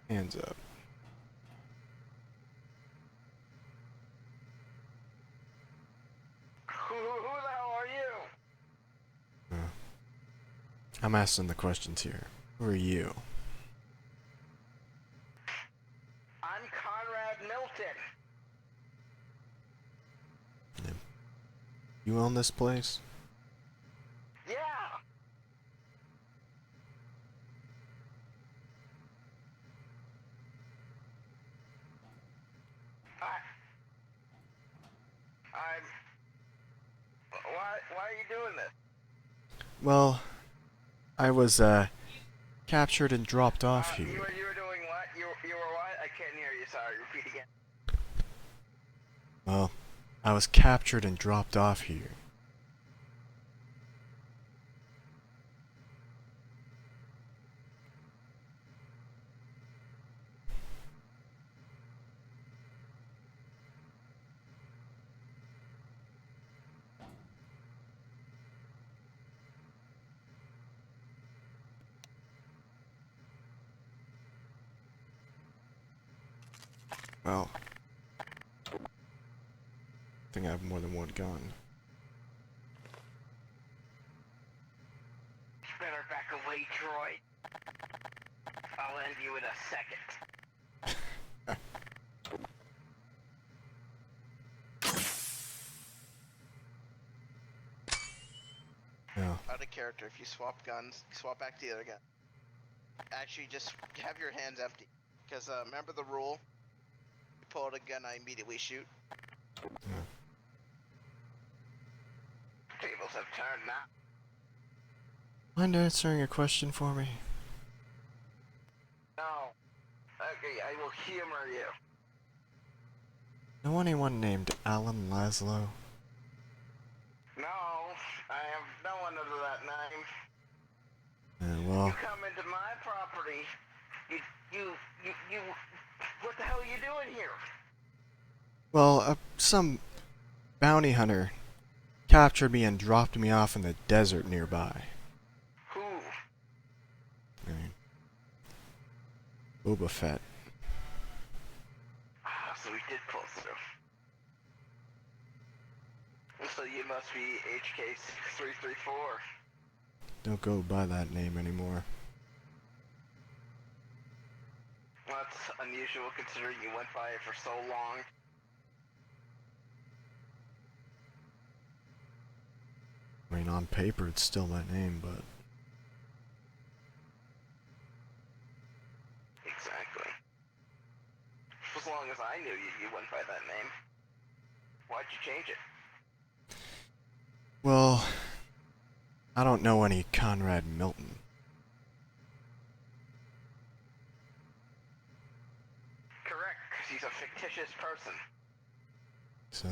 Hands up. Who the hell are you? I'm asking the questions here. Who are you? I'm Conrad Milton. You own this place? Yeah. I'm. Why are you doing this? Well, I was, captured and dropped off You here. were doing what? You were what? I can't hear you. Sorry. Repeat again. Well, I was captured and dropped off here. Well, I think I have more than one gun. Better back away, Troy. I'll end you in a second. Yeah. Out of character, if you swap guns, swap back to the other gun. Actually, just have your hands empty. Because remember the rule? You pull out a gun, I immediately shoot. Tables have turned now. Mind answering a question for me? No. Okay, I will humor you. Know anyone named Alan Laszlo? No, I have no one under that name. You Well, come into my property. You. What the hell are you doing here? well, some bounty hunter captured me and dropped me off in the desert nearby. Who? I mean, Boba Fett. So we did pull through. So you must be HK-334. Don't go by that name anymore. That's unusual considering you went by it for so long. I mean, on paper it's still that name, but... Exactly. As long as I knew you, you went by that name. Why'd you change it? Well, I don't know any Conrad Milton. Correct, because he's a fictitious person. So,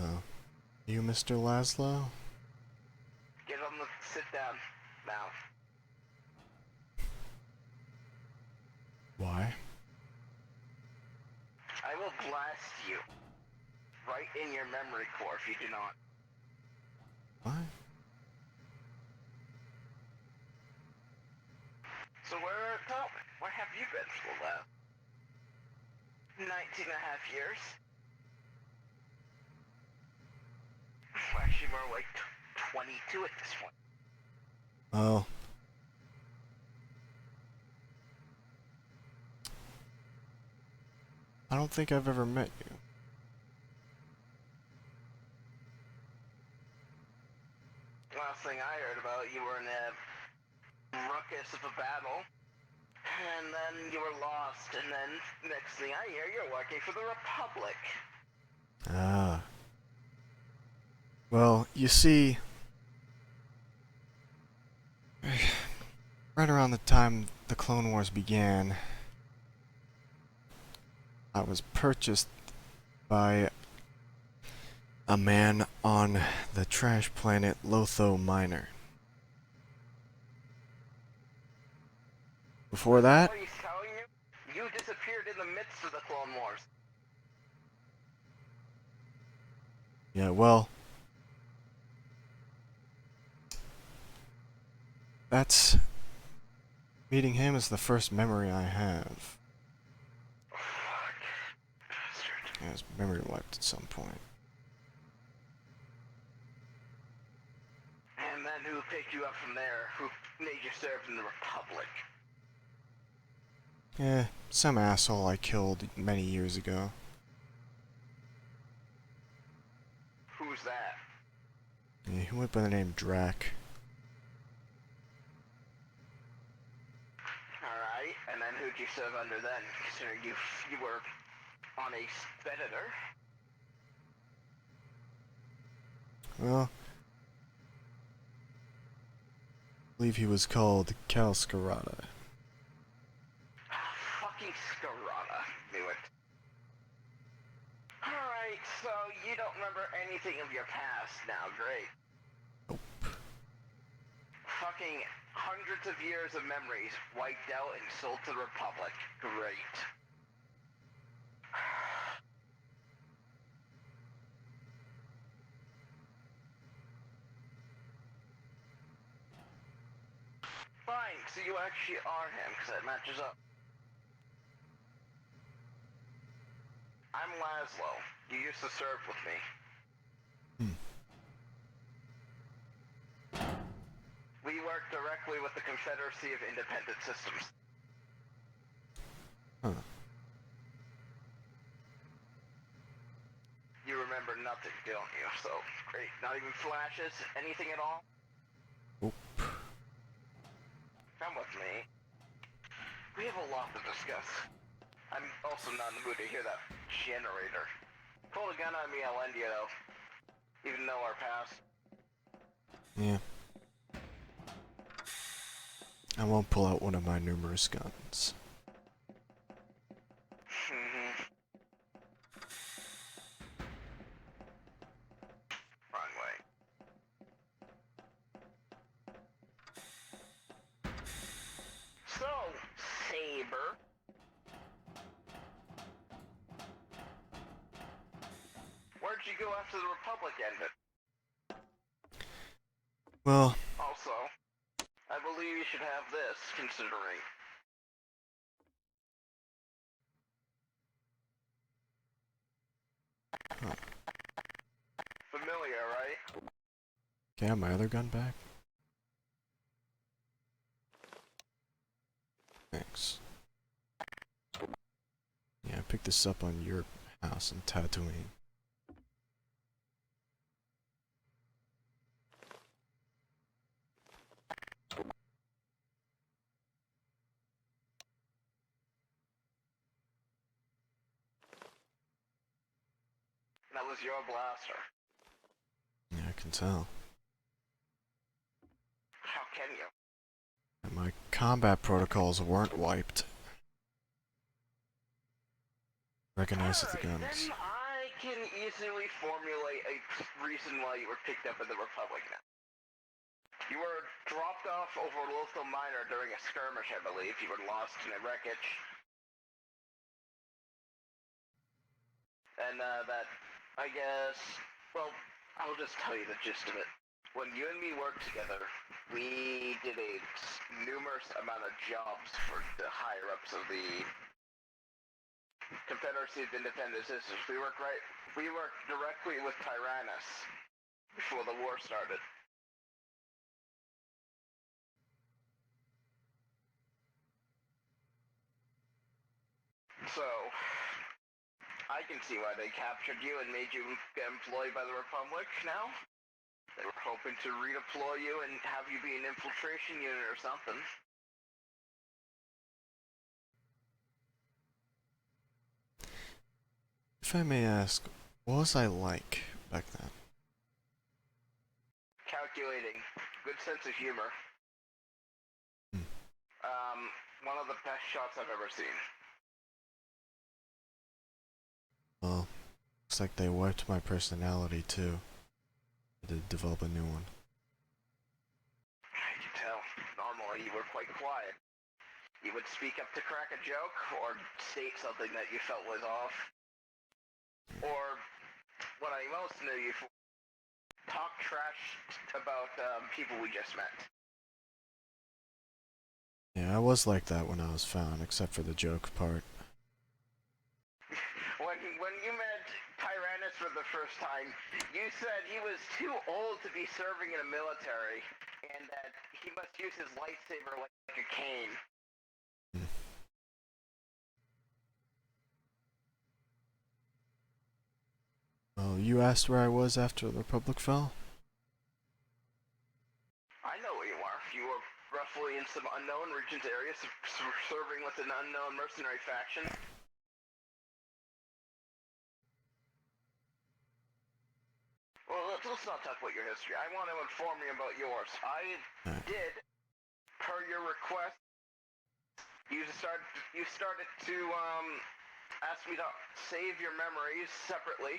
you Mr. Laszlo? Get on the... sit down. Now. Why? I will blast you. Right in your memory core if you do not. What? So where have you been for the last 19 and a half years? Actually, more like 22 at this point. Oh. I don't think I've ever met you. Last thing I heard about, you were in a ruckus of a battle, and then you were lost, and then next thing I hear, you're working for the Republic. Ah. Well, you see... right around the time the Clone Wars began, I was purchased by a man on the trash planet Lotho Minor. Before that, What he's telling you? You disappeared in the midst of the Clone Wars. yeah, well, that's... meeting him is the first memory I have. Yeah, his memory wiped at some point. And then who picked you up from there? Who made you serve in the Republic? Yeah, some asshole I killed many years ago. Who's that? Yeah, he went by the name Drac. Alright, and then who'd you serve under then? Considering you were on a speditor. Well, I believe he was called Calscarada. Fucking Scarada. Knew it. Alright, so you don't remember anything of your past now, great. Nope. Fucking hundreds of years of memories wiped out and sold to the Republic. Great. Fine, so you actually are him, because that matches up. I'm Laszlo. You used to serve with me. We work directly with the Confederacy of Independent Systems. Huh. You remember nothing, don't you? So, great. Not even flashes? Anything at all? Oop. Come with me. We have a lot to discuss. I'm also not in the mood to hear that generator. Pull a gun on me, I'll end you though. Even though our past. Yeah. I won't pull out one of my numerous guns. Wrong way. So, Saber. Where'd you go after the Republic ended? Well, Also, I believe you should have this, considering. huh. Familiar, right? Can I have my other gun back? Thanks. Yeah, I picked this up on your house in Tatooine. That was your blaster. Yeah, I can tell. How can you? And my combat protocols weren't wiped. Recognizes the Alright, guns. then I can easily formulate a reason why you were picked up in the Republic now. You were dropped off over Lothal Minor during a skirmish, I believe. You were lost in a wreckage. And, that, I guess, well, I'll just tell you the gist of it. When you and me worked together, we did a numerous amount of jobs for the higher-ups of the Confederacy of Independent Systems. We worked directly with Tyrannus before the war started. So, I can see why they captured you and made you get employed by the Republic now. They were hoping to redeploy you and have you be an infiltration unit or something. If I may ask, what was I like back then? Calculating. Good sense of humor. One of the best shots I've ever seen. Well, looks like they wiped my personality too. I did develop a new one. I can tell. Normally you were quite quiet. You would speak up to crack a joke, or state something that you felt was off. Or, what I most knew you for, talk trash about people we just met. Yeah, I was like that when I was found, except for the joke part. When you met this for the first time. You said he was too old to be serving in the military, and that he must use his lightsaber like a cane. Well, you asked where I was after the Republic fell? I know where you are. You were roughly in some unknown regions area, serving with an unknown mercenary faction. Well, let's not talk about your history. I want to inform you about yours. I did, per your request, you started to ask me to save your memories separately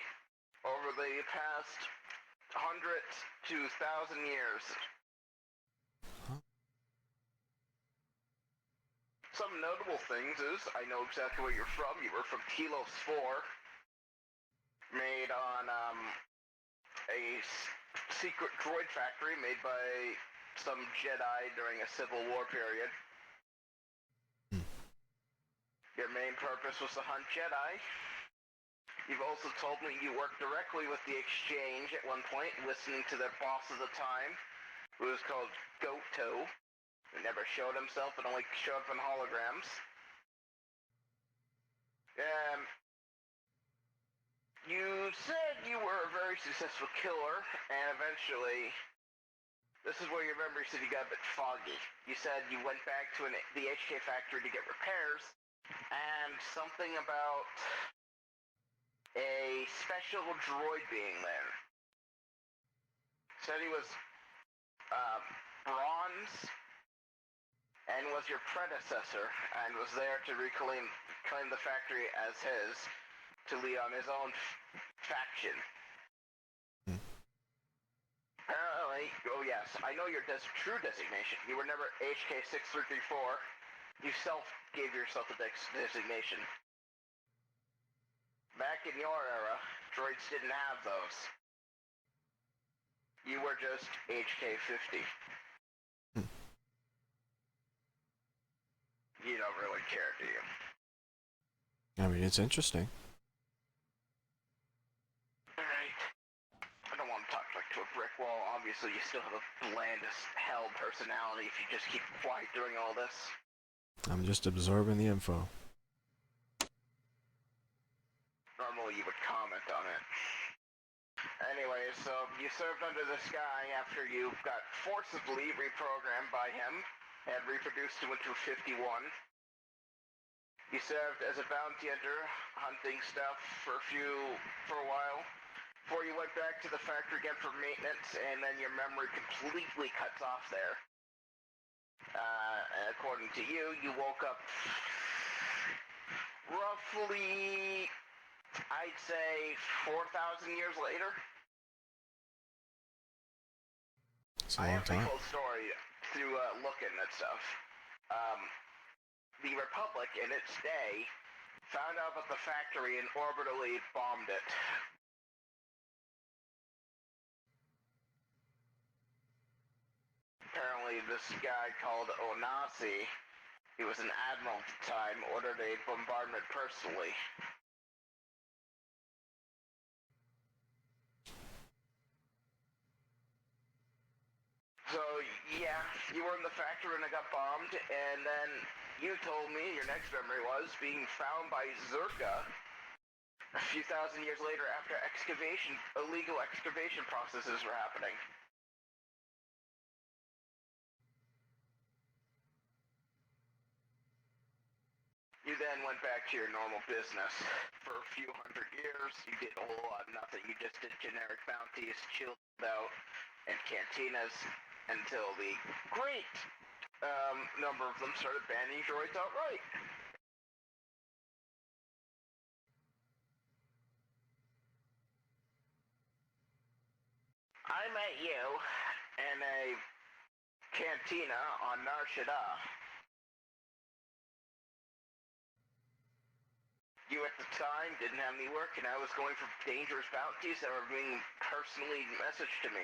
over the past 100 to 1,000 years. Some notable things is, I know exactly where you're from. You were from Telos 4, made on a secret droid factory made by some Jedi during a Civil War period. Your main purpose was to hunt Jedi. You've also told me you worked directly with the Exchange at one point, listening to their boss at the time, who was called Goto. He never showed himself, but only showed up in holograms. You said you were a very successful killer, and eventually, this is where your memory city got a bit foggy. You said you went back to the HK factory to get repairs, and something about a special droid being there. Said he was bronze, and was your predecessor, and was there to claim the factory as his, to lead on his own faction. Apparently, oh yes, I know your true designation. You were never HK6334. You gave yourself a designation. Back in your era, droids didn't have those. You were just HK50. You don't really care, do you? I mean, it's interesting. Alright. I don't want to talk like to a brick wall. Obviously, you still have a bland as hell personality if you just keep quiet during all this. I'm just absorbing the info. Normally, you would comment on it. Anyway, so you served under this guy after you got forcibly reprogrammed by him and reproduced into 51. You served as a bounty hunter, hunting stuff for a while, before you went back to the factory again for maintenance, and then your memory completely cuts off there. According to you, you woke up roughly, I'd say, 4,000 years later. It's a long time. I have the whole story through looking at stuff. The Republic, in its day, found out about the factory and orbitally bombed it. Apparently, this guy called Onasi, he was an admiral at the time, ordered a bombardment personally. So, yeah, you were in the factory when it got bombed, and then you told me your next memory was being found by Zerka a few thousand years later after illegal excavation processes were happening. You then went back to your normal business. For a few hundred years, you did a whole lot of nothing. You just did generic bounties, chilled out, and cantinas, until the great number of them started banning droids outright. I met you in a cantina on Nar Shaddaa. You at the time didn't have any work, and I was going for dangerous bounties that were being personally messaged to me.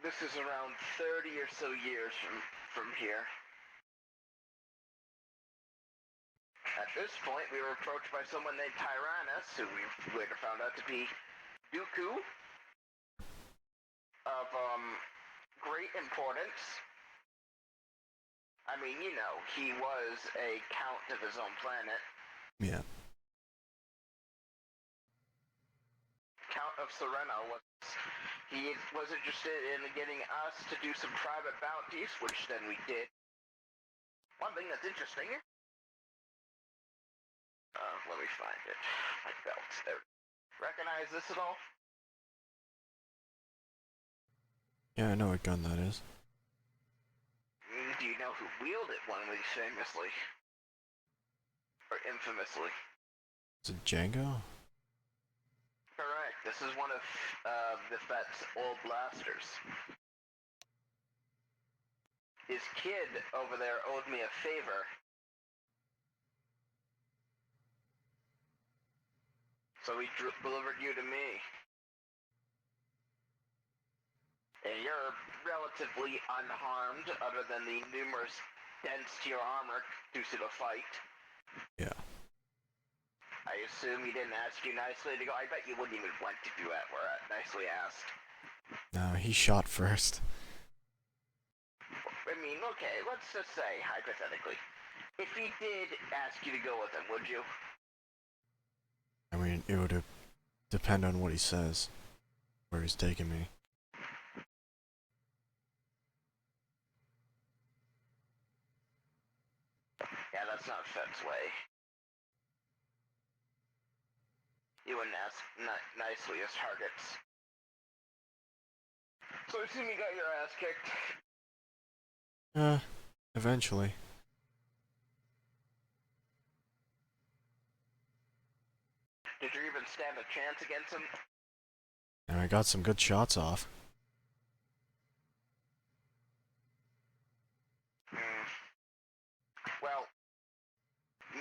This is around 30 or so years from here. At this point, we were approached by someone named Tyrannus, who we later found out to be Dooku, of, great importance. I mean, you know, he was a count of his own planet. Yeah. Count of Sereno he was interested in getting us to do some private bounties, which then we did. One thing that's interesting. Let me find it. My belt's there. Recognize this at all? Yeah, I know what gun that is. Do you know who wielded one of these famously? Or infamously? Is it Django? Correct. This is one of the Fett's old blasters. His kid over there owed me a favor. So he delivered you to me. And you're relatively unharmed, other than the numerous dents to your armor due to the fight. Yeah. I assume he didn't ask you nicely to go. I bet you wouldn't even want to do that where nicely asked. No, he shot first. I mean, okay, let's just say, hypothetically, if he did ask you to go with him, would you? I mean, it would depend on what he says, where he's taking me. Yeah, that's not Fett's way. You wouldn't ask nicely as targets. So I assume you got your ass kicked. Eventually. Did you even stand a chance against him? And I got some good shots off. Well,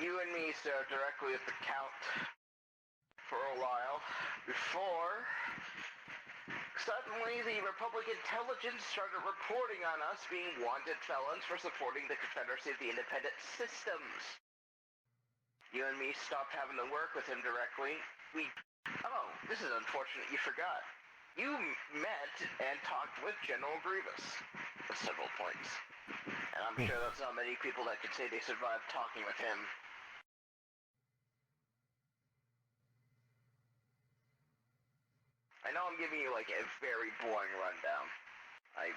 you and me stared directly at the Count for a while before suddenly the Republic intelligence started reporting on us being wanted felons for supporting the Confederacy of the Independent Systems. You and me stopped having to work with him directly. Oh, this is unfortunate you forgot. You met and talked with General Grievous at several points. And I'm sure that's not many people that could say they survived talking with him. I know I'm giving you like a very boring rundown. I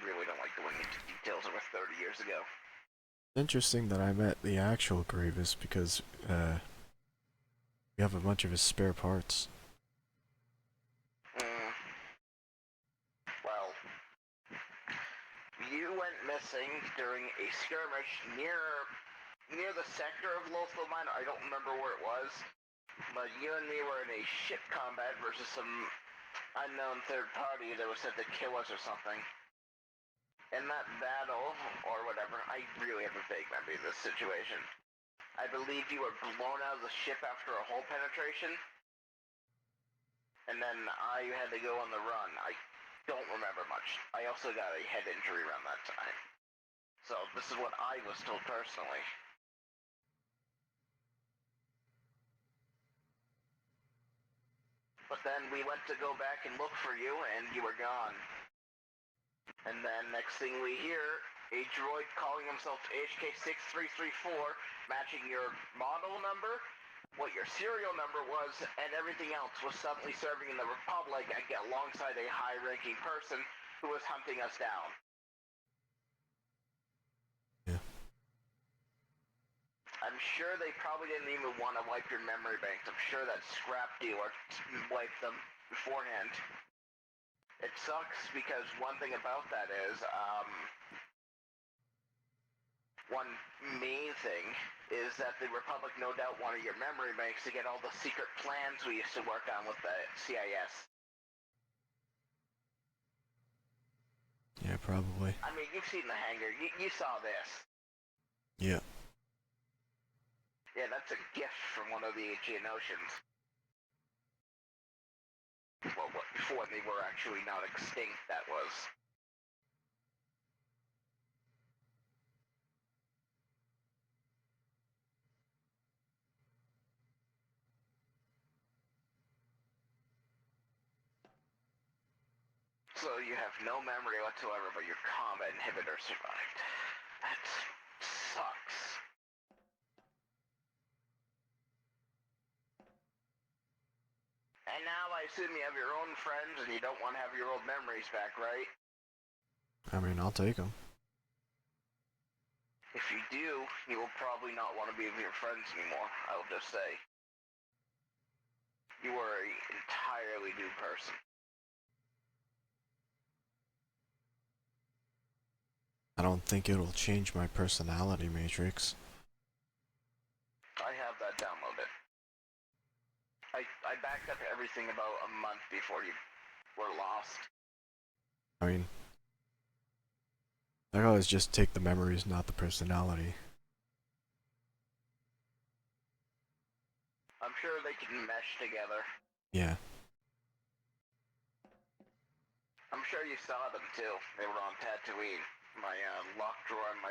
really don't like going into details over 30 years ago. Interesting that I met the actual Grievous because, we have a bunch of his spare parts. Well, you went missing during a skirmish near the sector of Lothal Mine. I don't remember where it was, but you and me were in a ship combat versus some unknown third party that was said to kill us or something. In that battle, or whatever, I really have a vague memory of this situation. I believe you were blown out of the ship after a hull penetration, and then I had to go on the run. I don't remember much. I also got a head injury around that time. So this is what I was told personally. But then we went to go back and look for you, and you were gone. And then next thing we hear, a droid calling himself HK6334, matching your model number, what your serial number was, and everything else was suddenly serving in the Republic alongside a high-ranking person who was hunting us down. Yeah. I'm sure they probably didn't even want to wipe your memory banks. I'm sure that scrap dealer wiped them beforehand. It sucks because one thing about that is, one main thing is that the Republic no doubt wanted your memory banks to get all the secret plans we used to work on with the CIS. Yeah, probably. I mean, you've seen the hangar. You saw this. Yeah. Yeah, that's a gift from one of the Aegean Oceans. Well, before they were actually not extinct, that was. So you have no memory whatsoever, but your combat inhibitor survived. That sucks. And now I assume you have your own friends and you don't want to have your old memories back, right? I mean, I'll take them. If you do, you will probably not want to be with your friends anymore, I will just say. You are an entirely new person. I don't think it'll change my personality matrix. I have that downloaded. I backed up everything about a month before you were lost. I mean, I always just take the memories, not the personality. I'm sure they can mesh together. Yeah. I'm sure you saw them too. They were on Tatooine. My locked drawer in my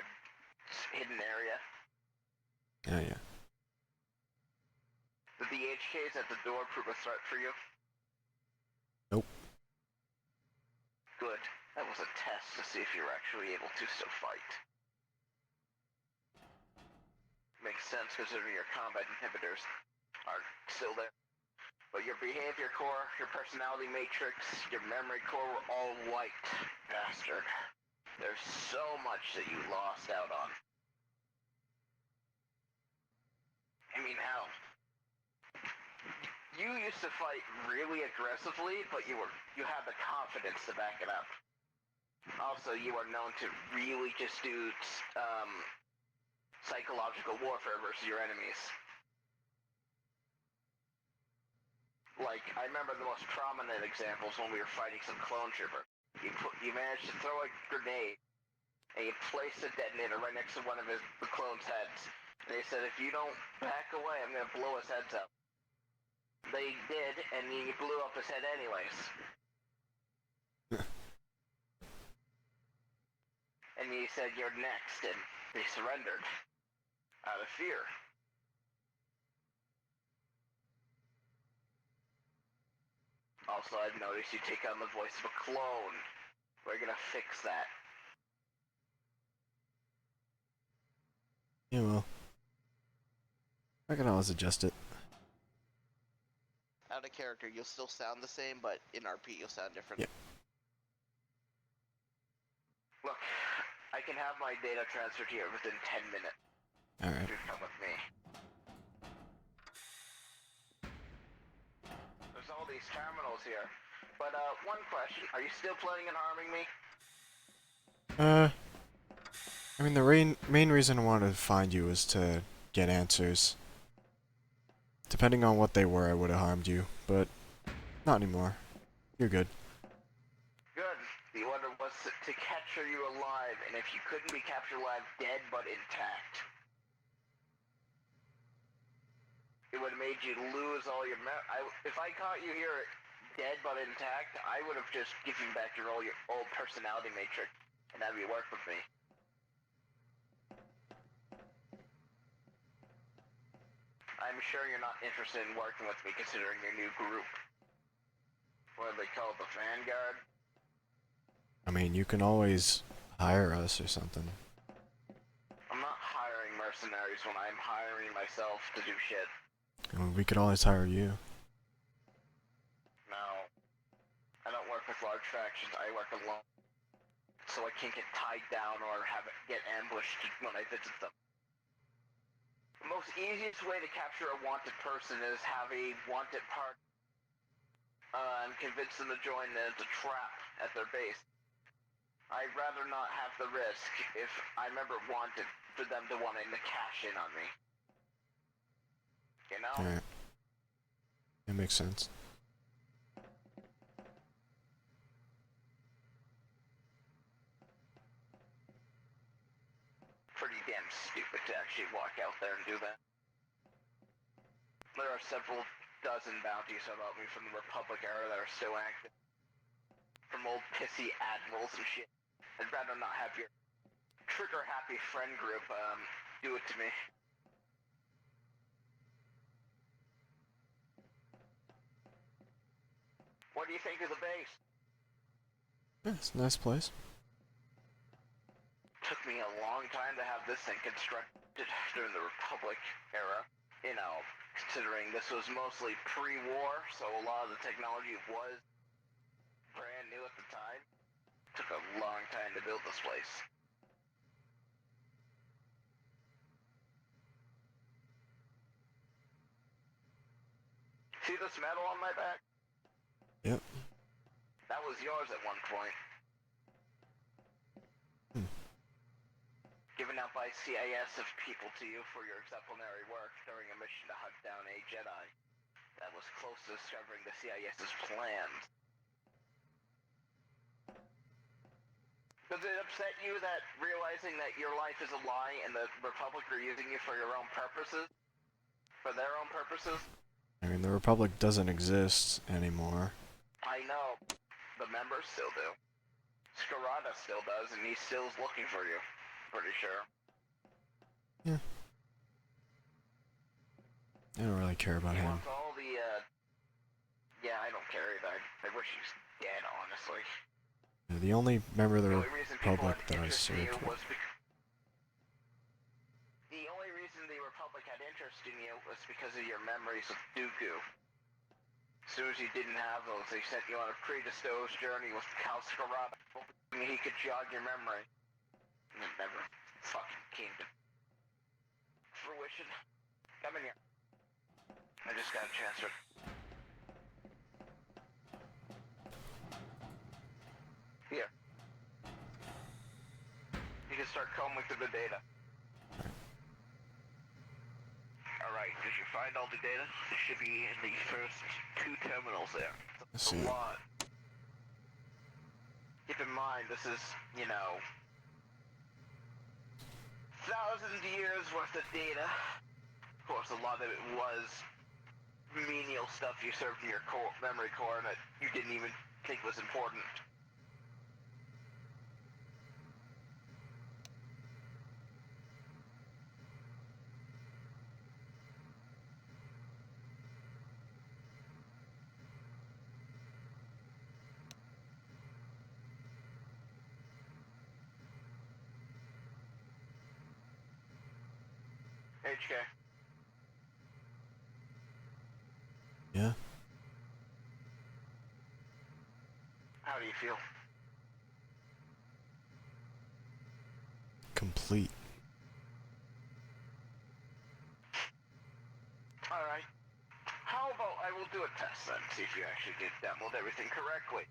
hidden area. Yeah. Did the HKs at the door prove a threat for you? Nope. Good. That was a test to see if you were actually able to still fight. Makes sense considering your combat inhibitors are still there. But your behavior core, your personality matrix, your memory core were all wiped, bastard. There's so much that you lost out on. I mean, hell. You used to fight really aggressively, but you had the confidence to back it up. Also, you are known to really just do psychological warfare versus your enemies. Like, I remember the most prominent examples when we were fighting some clone trooper. You managed to throw a grenade, and you placed a detonator right next to one of the clone's heads. And they said, if you don't back away, I'm gonna blow his heads up. They did, and you blew up his head anyways. And he said, you're next, and they surrendered. Out of fear. Also, I've noticed you take on the voice of a clone. We're gonna fix that. Yeah, well. I can always adjust it. Out of character, you'll still sound the same, but in RP, you'll sound different. Yeah. Look, I can have my data transferred here within 10 minutes. Alright. You come with me. There's all these terminals here. But, one question. Are you still planning on harming me? I mean, the main reason I wanted to find you was to get answers. Depending on what they were, I would have harmed you, but not anymore. You're good. Good. The order was to capture you alive, and if you couldn't be captured alive, dead but intact. It would have made you lose all your if I caught you here dead but intact, I would have just given back your old personality matrix and have you work with me. I'm sure you're not interested in working with me considering your new group. What do they call it, the Vanguard? I mean, you can always hire us or something. I'm not hiring mercenaries when I'm hiring myself to do shit. I mean, we could always hire you. No. I don't work with large factions, I work alone. So I can't get tied down or get ambushed when I visit them. The most easiest way to capture a wanted person is have a wanted party and convince them to join the trap at their base. I'd rather not have the risk if I remember wanted for them to want to cash in on me. You know? Alright. That makes sense. Pretty damn stupid to actually walk out there and do that. There are several dozen bounties about me from the Republic era that are still active. From old pissy admirals and shit. I'd rather not have your trigger-happy friend group do it to me. What do you think of the base? Yeah, it's a nice place. Took me a long time to have this thing constructed during the Republic era. You know, considering this was mostly pre-war, so a lot of the technology was brand new at the time. Took a long time to build this place. See this medal on my back? Yep. That was yours at one point. Given out by CIS of people to you for your exemplary work during a mission to hunt down a Jedi that was close to discovering the CIS's plans. Does it upset you that realizing that your life is a lie and the Republic are using you for your own purposes? For their own purposes? I mean, the Republic doesn't exist anymore. I know. The members still do. Scarada still does, and he still is looking for you. Pretty sure. Yeah. I don't really care about He him. wants all the, yeah, I don't care either. I wish he was dead, honestly. The only member of the The only reason people Republic had that I interest in served you with. was the only reason the Republic had interest in you was because of your memories of Dooku. As soon as you didn't have those, they sent you on a predisposed journey with Cal Scarada, hoping he could jog your memory. And it never fucking came to fruition. Come in here. I just got transferred. Here. You can start combing through the data. Alright, did you find all the data? It should be in the first 2 terminals there. Let's It's see. a lot. Keep in mind, this is, you know, 1,000 years worth of data. Of course, a lot of it was menial stuff you served in your memory core that you didn't even think was important. HK. Yeah. How do you feel? Complete. Alright. How about I will do a test then, see if you actually did download everything correctly.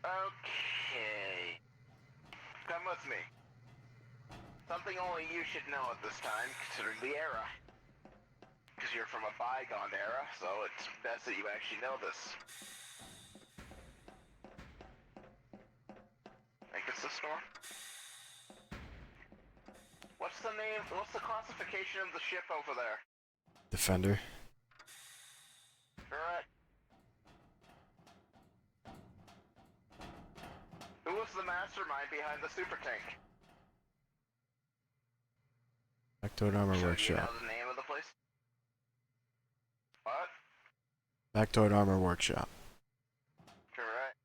Okay. Come with me. Something only you should know at this time, considering the era. Because you're from a bygone era, so it's best that you actually know this. Think it's the store? What's the name, what's the classification of the ship over there? Defender. Correct. Who was the mastermind behind the super tank? Factoid Armor So do you Workshop. know the name of the place? What? Factoid Armor Workshop. Correct.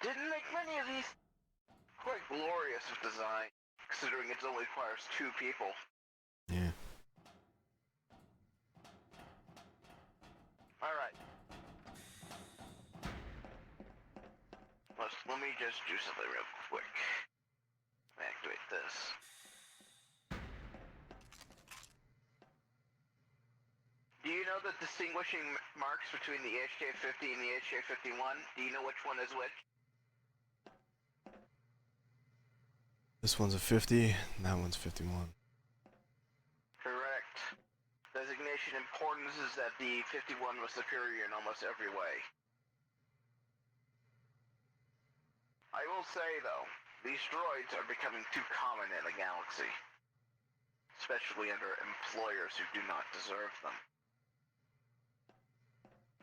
Didn't make many of these. Quite glorious of design, considering it only requires 2 people. Yeah. Alright. Let me just do something real quick. Activate this. Do you know the distinguishing marks between the HK-50 and the HK-51? Do you know which one is which? This one's a 50, and that one's 51. Correct. Designation importance is that the 51 was superior in almost every way. I will say, though, these droids are becoming too common in the galaxy. Especially under employers who do not deserve them.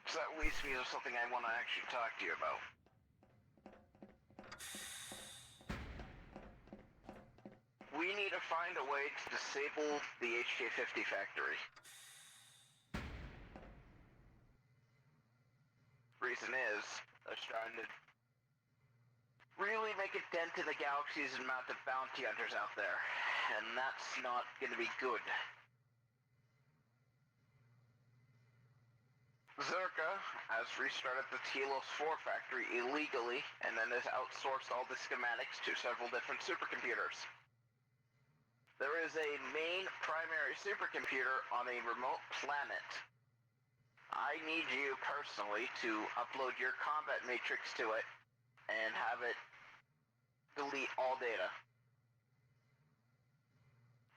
So that leads me to something I want to actually talk to you about. We need to find a way to disable the HK-50 factory. reason is they're trying to really make a dent in the galaxy's amount of bounty hunters out there, and that's not going to be good. Zerka has restarted the Telos 4 factory illegally and then has outsourced all the schematics to several different supercomputers. There is a main primary supercomputer on a remote planet. I need you personally to upload your combat matrix to it and have it delete all data.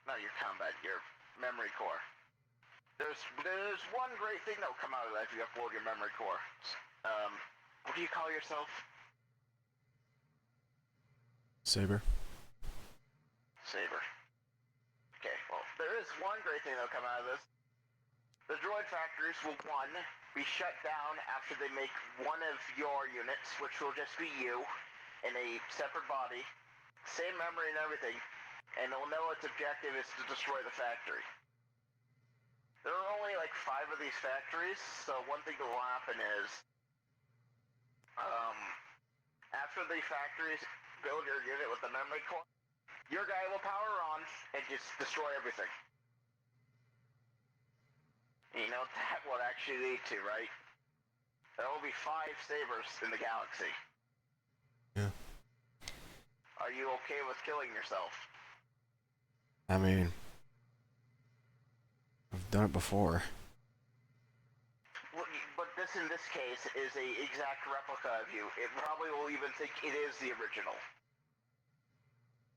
Not your combat, your memory core. There's one great thing that'll come out of that if you upload your memory core. What do you call yourself? Saber. Saber. Okay, well, there is one great thing that'll come out of this. The droid factories will, one, be shut down after they make one of your units, which will just be you, in a separate body, same memory and everything, and it'll know its objective is to destroy the factory. There are only like 5 of these factories, so one thing that will happen is, after the factories build your unit with the memory core, your guy will power on and just destroy everything. You know what that would actually lead to, right? There will be 5 sabers in the galaxy. Yeah. Are you okay with killing yourself? I mean, I've done it before. Well, but this, in this case, is a exact replica of you. It probably will even think it is the original.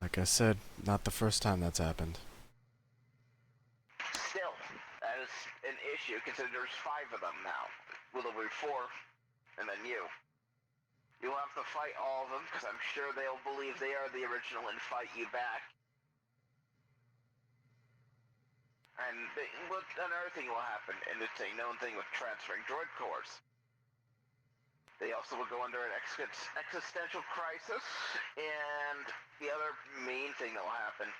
Like I said, not the first time that's happened. Still, that is an issue, considering there's 5 of them now. Well, there'll be 4, and then you. You'll have to fight all of them, because I'm sure they'll believe they are the original and fight you back. And another thing will happen, and it's a known thing with transferring droid cores. They also will go under an existential crisis, and the other main thing that will happen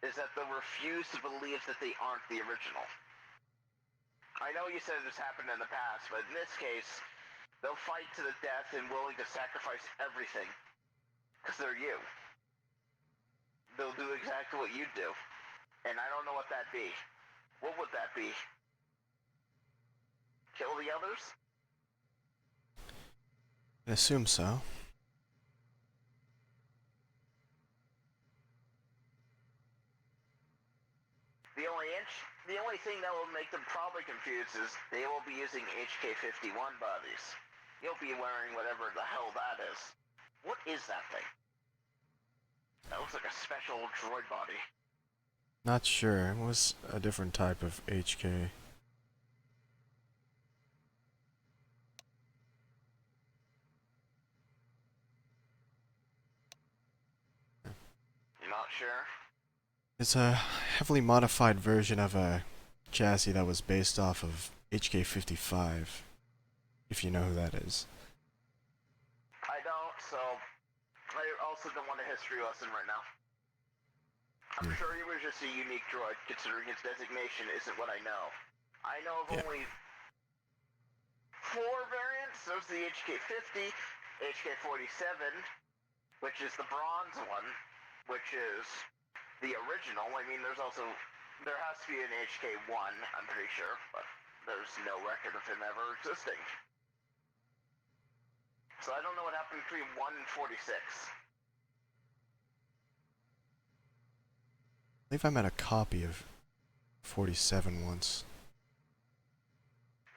is that they'll refuse to believe that they aren't the original. I know you said this happened in the past, but in this case, they'll fight to the death and willing to sacrifice everything, because they're you. They'll do exactly what you'd do. And I don't know what that'd be. What would that be? Kill the others? I assume so. The only thing that will make them probably confused is they will be using HK-51 bodies. You'll be wearing whatever the hell that is. What is that thing? That looks like a special droid body. Not sure. It was a different type of HK. You're not sure? It's a heavily modified version of a chassis that was based off of HK-55, if you know who that is. I don't, so I also don't want a history lesson right now. I'm sure he was just a unique droid, considering his designation isn't what I know. I know of only 4 variants. There's the HK-50, HK-47, which is the bronze one, which is the original. I mean, there has to be an HK-1, I'm pretty sure, but there's no record of him ever existing. So I don't know what happened between 1 and 46. I believe I met a copy of 47 once.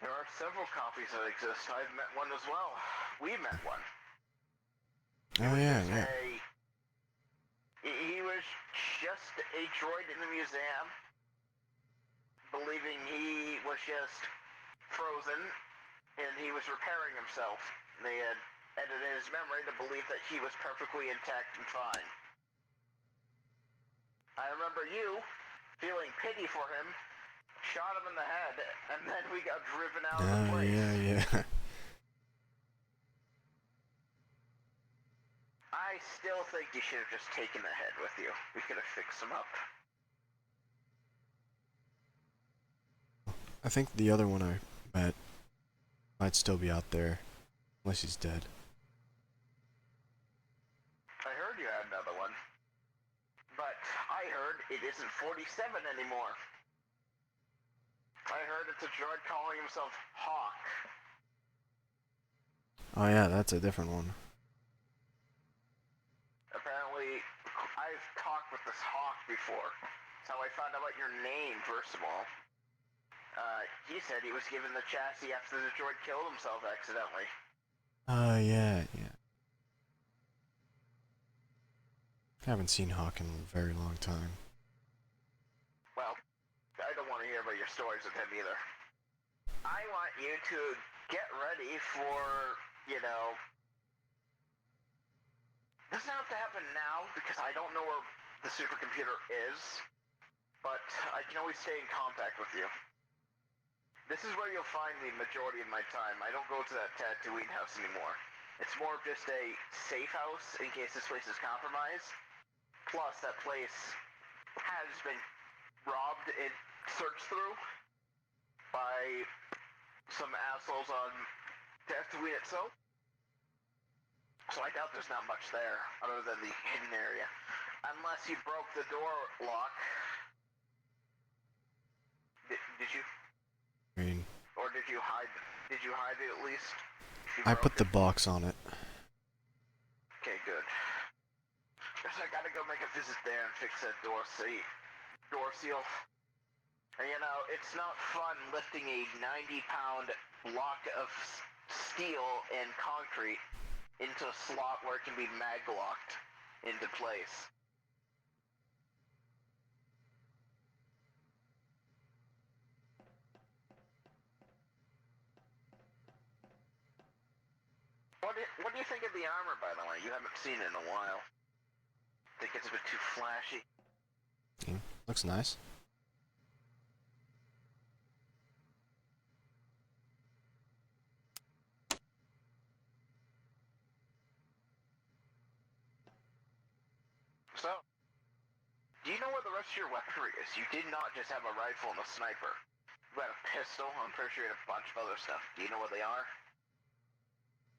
There are several copies that exist. I've met one as well. We met one. Oh yeah, yeah. He was just a droid in the museum, believing he was just frozen, and he was repairing himself. They had edited his memory to believe that he was perfectly intact and fine. I remember you feeling pity for him, shot him in the head, and then we got driven out of the place. Yeah. I still think you should have just taken the head with you. We could have fixed him up. I think the other one I met, Might still be out there. Unless he's dead. I heard you had another one. But I heard it isn't 47 anymore. I heard it's a droid calling himself Hawk. Oh yeah, that's a different one. Apparently, I've talked with this Hawk before. That's how I found out about your name, first of all. He said he was given the chassis after the droid killed himself accidentally. Yeah. I haven't seen Hawk in a very long time. Well, I don't want to hear about your stories with him either. I want you to get ready for, doesn't have to happen now because I don't know where the supercomputer is, but I can always stay in contact with you. This is where you'll find the majority of my time. I don't go to that Tatooine house anymore. It's more of just a safe house in case this place is compromised. Plus, that place has been robbed and searched through by some assholes on Tatooine itself. So I doubt there's not much there, other than the hidden area. Unless you broke the door lock. Did you? I mean, Or did you hide it at least? I put the box on it. Okay, good. Guess I gotta go make a visit there and fix that door seal. And it's not fun lifting a 90-pound block of steel and concrete into a slot where it can be mag-locked into place. What do you think of the armor, by the way? You haven't seen it in a while. Think it's a bit too flashy? Looks nice. So, do you know where the rest of your weaponry is? You did not just have a rifle and a sniper. You had a pistol, I'm pretty sure you had a bunch of other stuff. Do you know where they are?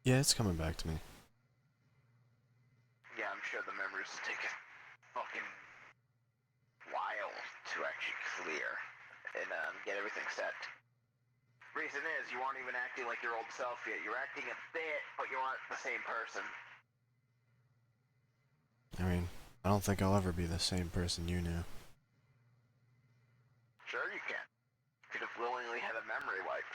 Yeah, it's coming back to me. Yeah, I'm sure the memories will take a fucking while to actually clear and get everything set. Reason is, you aren't even acting like your old self yet. You're acting a bit, but you aren't the same person. I mean, I don't think I'll ever be the same person you knew. Sure you can. Could have willingly had a memory wipe.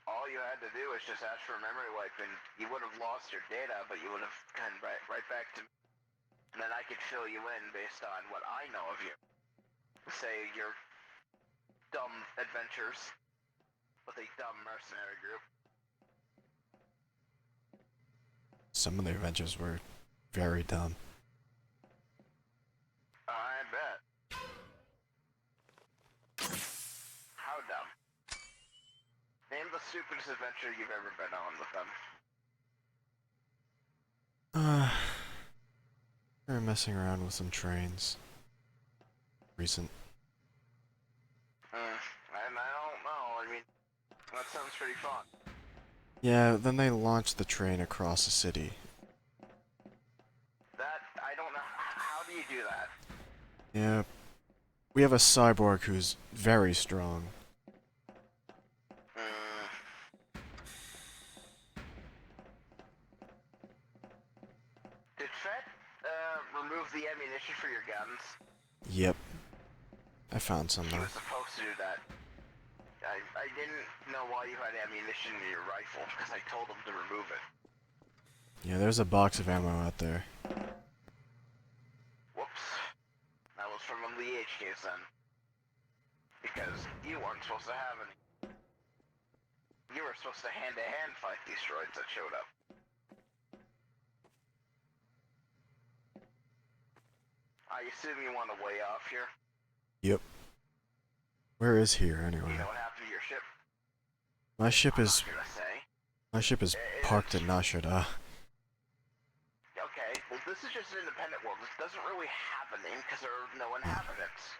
All you had to do was just ask for a memory wipe, and you would have lost your data, but you would have come right back to me. And then I could fill you in based on what I know of you. Say your dumb adventures with a dumb mercenary group. Some of the adventures were very dumb. I bet. How dumb? Name the stupidest adventure you've ever been on with them. We were messing around with some trains. Recent. And I don't know, I mean, that sounds pretty fun. Yeah, then they launched the train across the city. That, I don't know, how do you do that? Yeah. We have a cyborg who's very strong. Did Fett, remove the ammunition for your guns? Yep. I found some He though. was supposed to do that. I didn't know why you had ammunition in your rifle, because I told him to remove it. Yeah, there's a box of ammo out there. Whoops. That was from the HKs then. Because you weren't supposed to have any. You were supposed to hand-to-hand fight these droids that showed up. I assume you want to way off here? Yep. Where is here You anyway? know what happened to your ship? My ship I'm is not gonna say. parked at Nashada. Okay, well this is just an independent world. This doesn't really have a name because there are no inhabitants.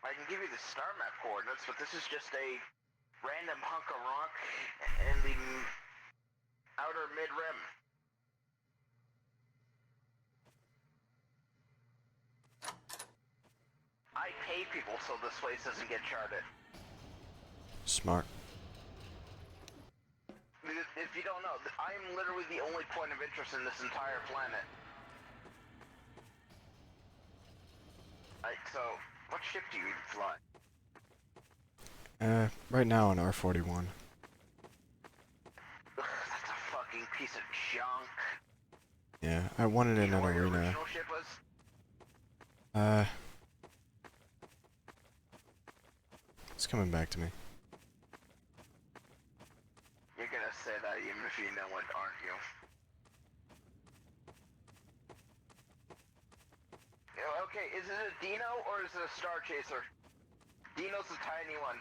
I can give you the star map coordinates, but this is just a random hunk of rock in the outer mid-rim. I pay people so this place doesn't get charted. Smart. If you don't know, I am literally the only point of interest in this entire planet. So, what ship do you even fly? Right now on R41. Ugh, that's a fucking piece of junk. Yeah, I wanted Do in you know an where your arena. original ship was? It's coming back to me. You're gonna say that even if you know it, aren't you? Okay, is it a Dino or is it a Star Chaser? Dino's a tiny one.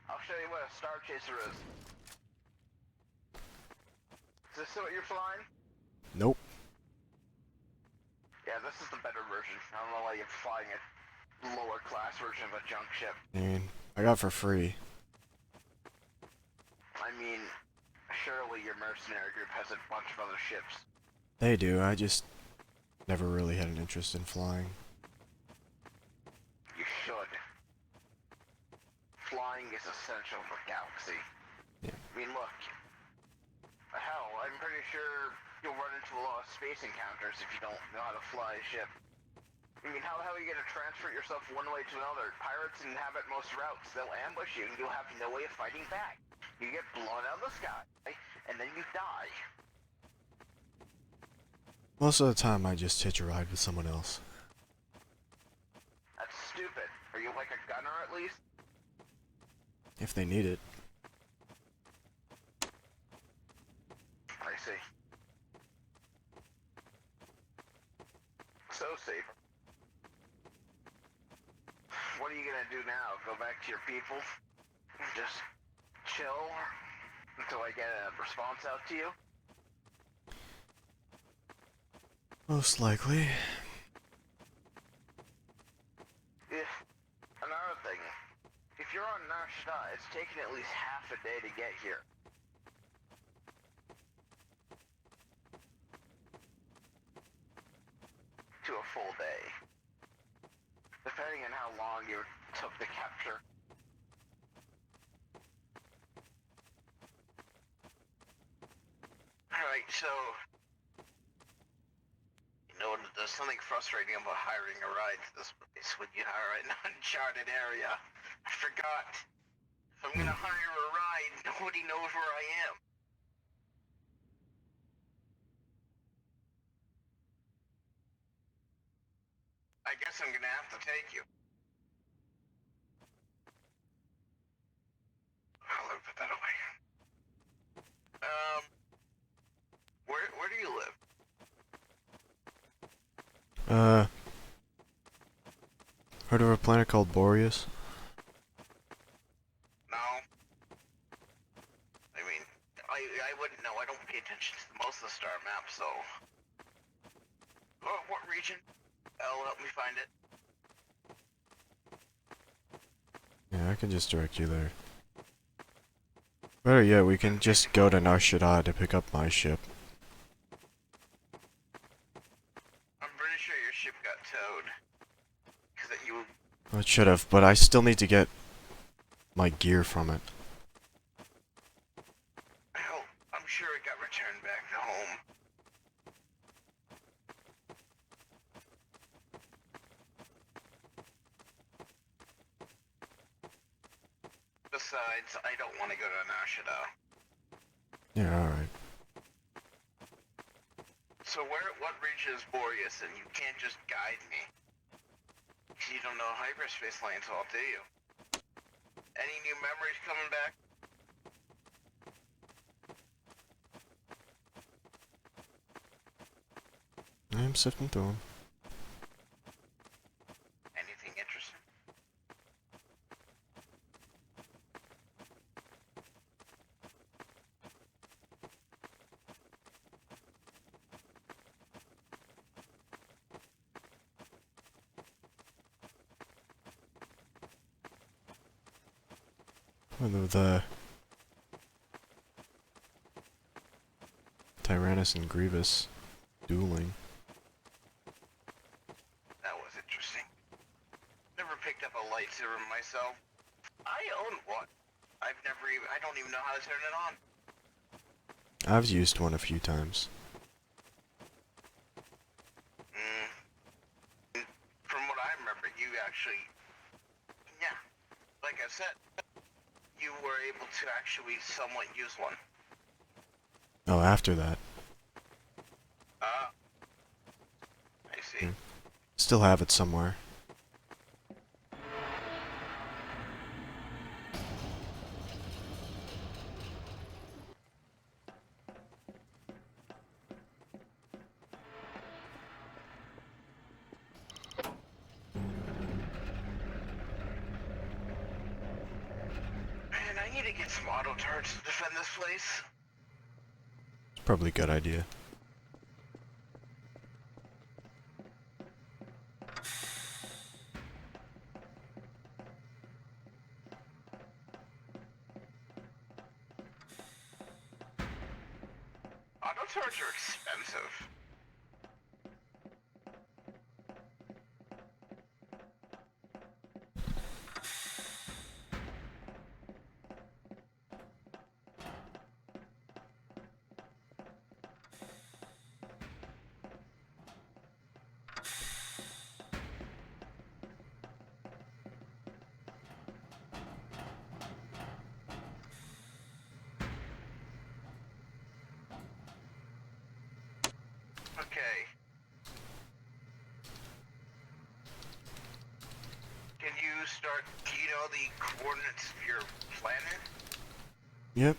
I'll show you what a Star Chaser is. Is this what you're flying? Nope. Yeah, this is the better version. I don't know why you're flying a lower class version of a junk ship. I mean, I got for free. I mean, surely your mercenary group has a bunch of other ships. They do, I just never really had an interest in flying. You should. Flying is essential for Galaxy. Yeah. I mean, look. Hell, I'm pretty sure you'll run into a lot of space encounters if you don't know how to fly a ship. I mean, how the hell are you gonna transfer yourself one way to another? Pirates inhabit most routes. They'll ambush you and you'll have no way of fighting back. You get blown out of the sky, and then you die. Most of the time I just hitch a ride with someone else. That's stupid. Are you like a gunner at least? If they need it. I see. So safe. What are you gonna do now? Go back to your people? Just chill until I get a response out to you? Most likely. Another thing. If you're on Nar Shaddaa, it's taken at least half a day to get here. To a full day. Depending on how long you took to capture. Alright, so... You know, there's something frustrating about hiring a ride to this place when you hire an uncharted area. I forgot. If I'm gonna hire a ride, nobody knows where I am. I guess I'm gonna have to take you. I'll put that away. Where do you live? Heard of a planet called Boreas? No. I mean, I wouldn't know. I don't pay attention to most of the star maps, so... Oh, what region? Help me find it. Yeah, I can just direct you there. Better yet, we can just go to Nar Shaddaa to pick up my ship. I'm pretty sure your ship got towed. Cause you... Well, it should have, but I still need to get my gear from it. Hell, I'm sure it got returned back to home. Besides, I don't want to go to Nar Shaddaa. Yeah, alright. So what region is Boreas, and you can't just guide me? Cause you don't know hyperspace lanes all, do you? Any new memories coming back? I'm sifting through them. Anything interesting? With the Tyrannus and Grievous dueling. That was interesting. Never picked up a lightsaber myself. I own one. I don't even know how to turn it on. I've used one a few times. From what I remember, you actually, yeah, like I said, you were able to actually somewhat use one. Oh, after that. I see. Still have it somewhere. Man, I need to get some auto turrets to defend this place. It's probably a good idea. Auto turrets are expensive. Okay. Can you start, do you know the coordinates of your planet? Yep.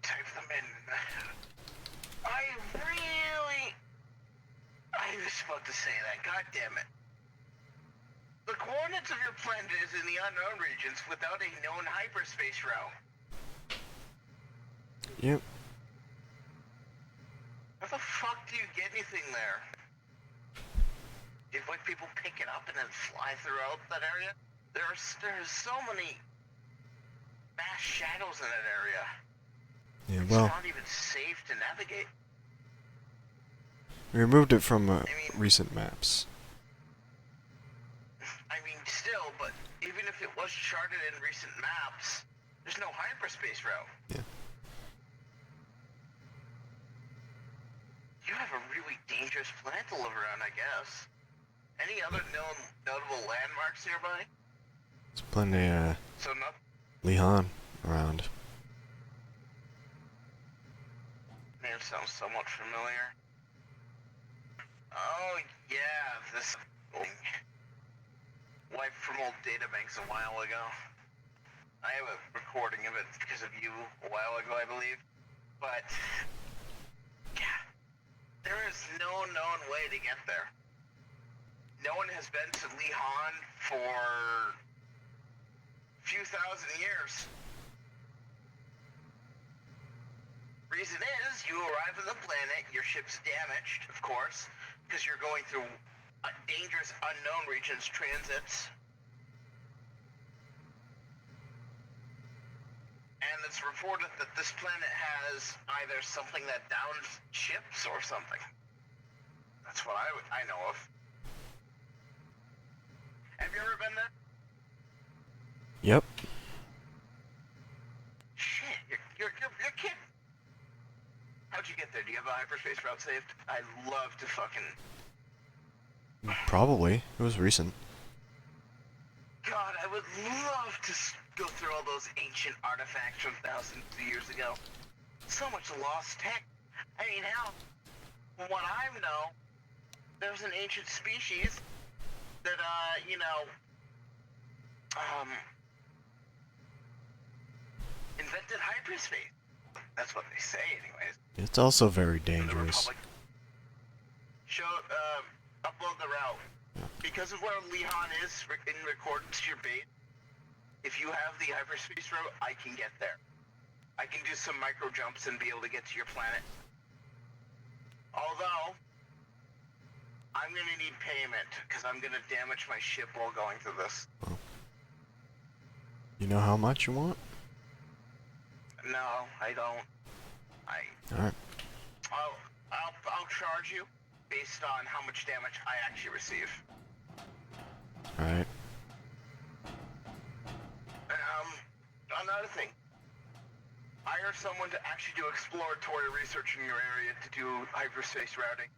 Type them in. I was about to say that, god damn it. The coordinates of your planet is in the unknown regions without a known hyperspace route. Yep. How the fuck do you get anything there? Do you have like people pick it up and then fly throughout that area? There's so many mass shadows in that area. Yeah, It's well, not even safe to navigate. we removed it from mean- recent maps. I mean, still, but even if it was charted in recent maps, there's no hyperspace route. Yeah. You have a really dangerous planet to live around, I guess. Any other notable landmarks nearby? There's plenty So not. Lihan around. Name sounds somewhat familiar. Oh yeah, this thing. Wiped from old databanks a while ago. I have a recording of it because of you a while ago, I believe. But yeah, there is no known way to get there. No one has been to Lihan for a few thousand years. Reason is, you arrive on the planet, your ship's damaged, of course, because you're going through dangerous unknown regions, transits. And it's reported that this planet has either something that downs ships or something. That's what I know of. Have you ever been there? Yep. Shit, you're kidding. How'd you get there? Do you have a hyperspace route saved? I'd love to fucking... Probably. It was recent. God, I would love to go through all those ancient artifacts from thousands of years ago. So much lost tech. I mean, hell, from what I know, there's an ancient species that, invented hyperspace. That's what they say, anyways. It's also very The dangerous. Republic. Upload the route. Yeah. Because of where Lihan is in accordance to your base, if you have the hyperspace route, I can get there. I can do some micro jumps and be able to get to your planet. Although, I'm gonna need payment, because I'm gonna damage my ship while going through this. Oh. You know how much you want? No, I don't. Alright. I'll charge you based on how much damage I actually receive. Alright. Another thing. Hire someone to actually do exploratory research in your area to do hyperspace routing.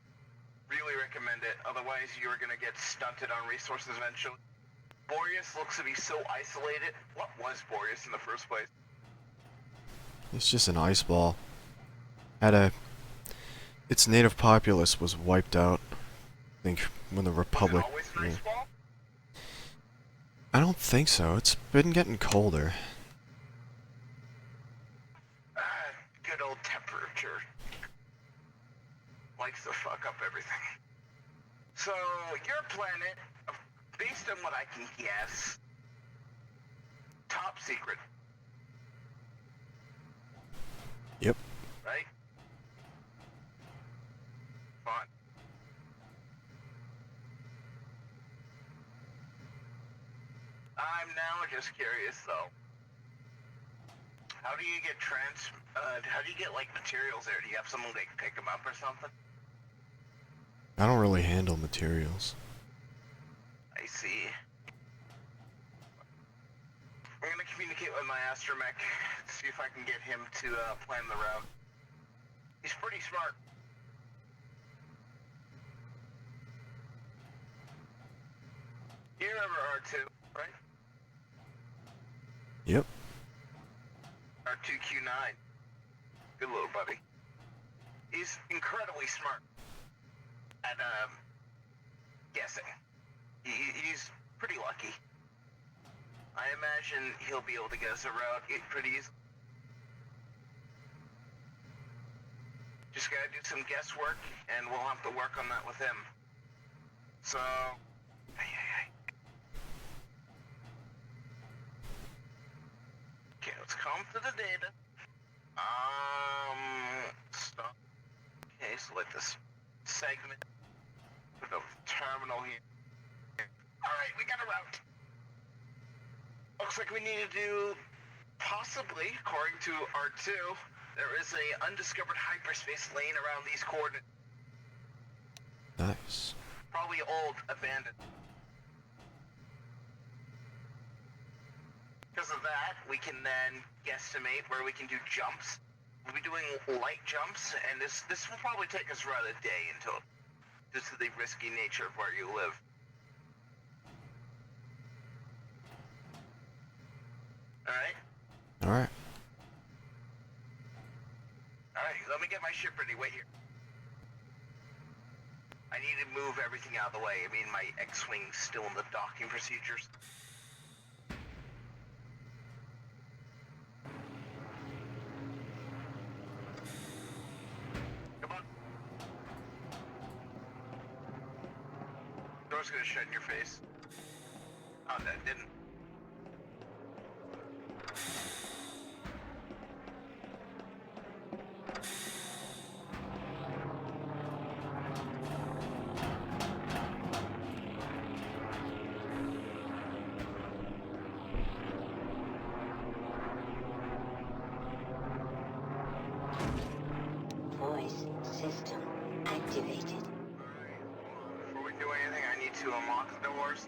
Really recommend it, otherwise you're gonna get stunted on resources eventually. Boreas looks to be so isolated. What was Boreas in the first place? It's just an ice ball. Its native populace was wiped out. I think when the Republic. Was it always an ice ball? I don't think so. It's been getting colder. Good old temperature. Likes to fuck up everything. So, your planet, based on what I can guess, top secret. Yep. Right? Fine. I'm now just curious though. How do you get like materials there? Do you have someone that can pick them up or something? I don't really handle materials. I see. I'm gonna communicate with my astromech, see if I can get him to plan the route. He's pretty smart. You remember R2, right? Yep. R2Q9. Good little buddy. He's incredibly smart at guessing. He's pretty lucky. I imagine he'll be able to guess a route pretty easily. Just gotta do some guesswork, and we'll have to work on that with him. So, okay, let's comb through the data. Stop. Okay, select this segment. Put the terminal here. Alright, we got a route. Looks like we need to do, possibly, according to R2, there is a undiscovered hyperspace lane around these coordinates. Nice. Probably old, abandoned. Because of that, we can then guesstimate where we can do jumps. We'll be doing light jumps, and this will probably take us around a day until, due to the risky nature of where you live. Alright? Alright. Alright, let me get my ship ready. Wait here. I need to move everything out of the way. I mean, my X-Wing's still in the docking procedures. Come on. Door's gonna shut in your face. Oh, that didn't. Voice system activated. Alright, before we do anything, I need to unlock the doors.